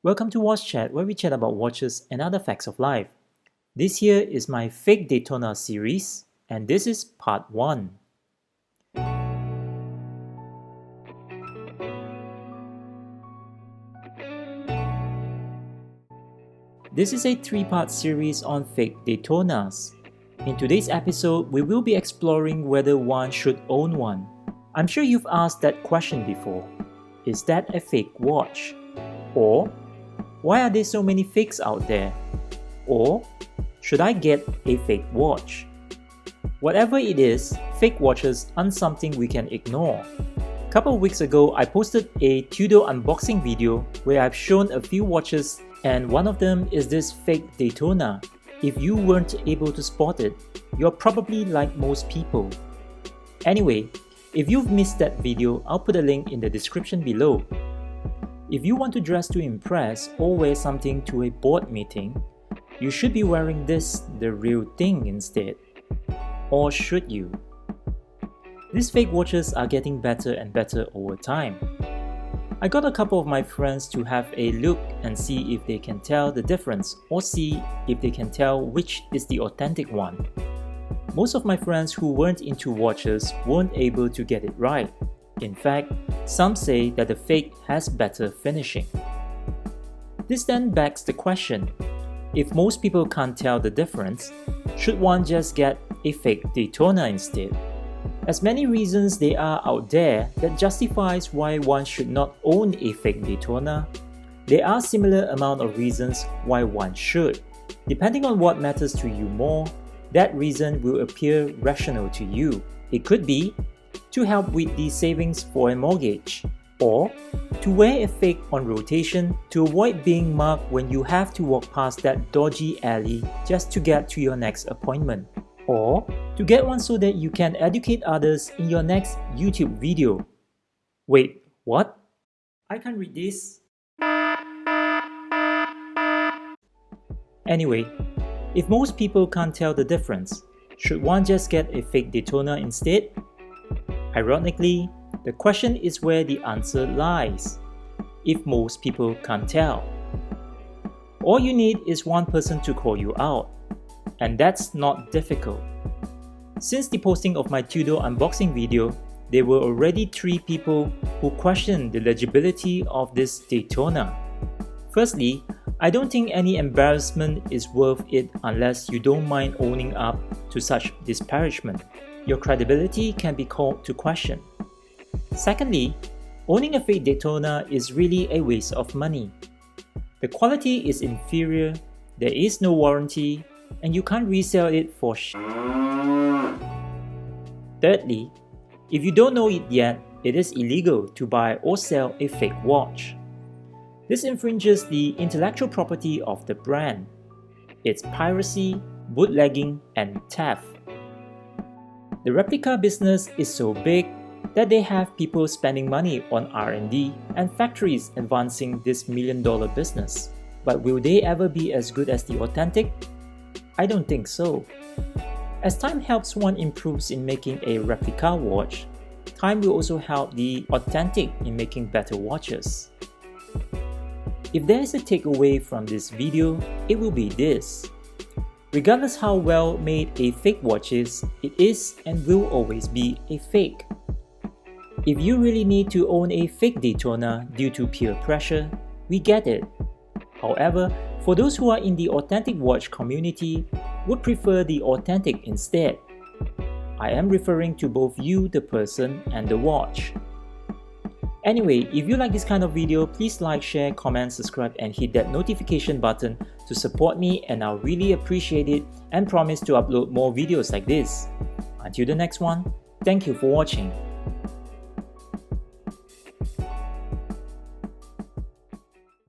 Welcome to Watchat, where we chat about watches and other facts of life. This here is my Fake Daytona series, and this is part 1. This is a 3-part series on fake Daytonas. In today's episode, we will be exploring whether one should own one. I'm sure you've asked that question before. Is that a fake watch? Or, why are there so many fakes out there? Or, should I get a fake watch? Whatever it is, fake watches aren't something we can ignore. A couple of weeks ago, I posted a Tudor unboxing video where I've shown a few watches, and one of them is this fake Daytona. If you weren't able to spot it, you're probably like most people. Anyway, if you've missed that video, I'll put a link in the description below. If you want to dress to impress or wear something to a board meeting, you should be wearing this, the real thing, instead. Or should you? These fake watches are getting better and better over time. I got a couple of my friends to have a look and see if they can tell the difference or see if they can tell which is the authentic one. Most of my friends who weren't into watches weren't able to get it right. In fact, some say that the fake has better finishing. This then begs the question, if most people can't tell the difference, should one just get a fake Daytona instead? As many reasons there are out there that justifies why one should not own a fake Daytona, there are similar amount of reasons why one should. Depending on what matters to you more, that reason will appear rational to you. It could be to help with the savings for a mortgage, or to wear a fake on rotation to avoid being mugged when you have to walk past that dodgy alley just to get to your next appointment, or to get one so that you can educate others in your next YouTube video. Wait, what? I can't read this. Anyway, if most people can't tell the difference, should one just get a fake Daytona instead? Ironically, the question is where the answer lies, if most people can't tell. All you need is one person to call you out, and that's not difficult. Since the posting of my Tudor unboxing video, there were already 3 people who questioned the legibility of this Daytona. Firstly, I don't think any embarrassment is worth it unless you don't mind owning up to such disparagement. Your credibility can be called to question. Secondly, owning a fake Daytona is really a waste of money. The quality is inferior, there is no warranty, and you can't resell it for Thirdly, if you don't know it yet, it is illegal to buy or sell a fake watch. This infringes the intellectual property of the brand. It's piracy, bootlegging, and theft. The replica business is so big that they have people spending money on R&D and factories advancing this million-dollar business. But will they ever be as good as the authentic? I don't think so. As time helps one improves in making a replica watch, time will also help the authentic in making better watches. If there is a takeaway from this video, it will be this. Regardless how well made a fake watch is, it is and will always be a fake. If you really need to own a fake Daytona due to peer pressure, we get it. However, for those who are in the authentic watch community, would prefer the authentic instead. I am referring to both you, the person, and the watch. Anyway, if you like this kind of video, please like, share, comment, subscribe, and hit that notification button to support me, and I'll really appreciate it and promise to upload more videos like this. Until the next one, thank you for watching.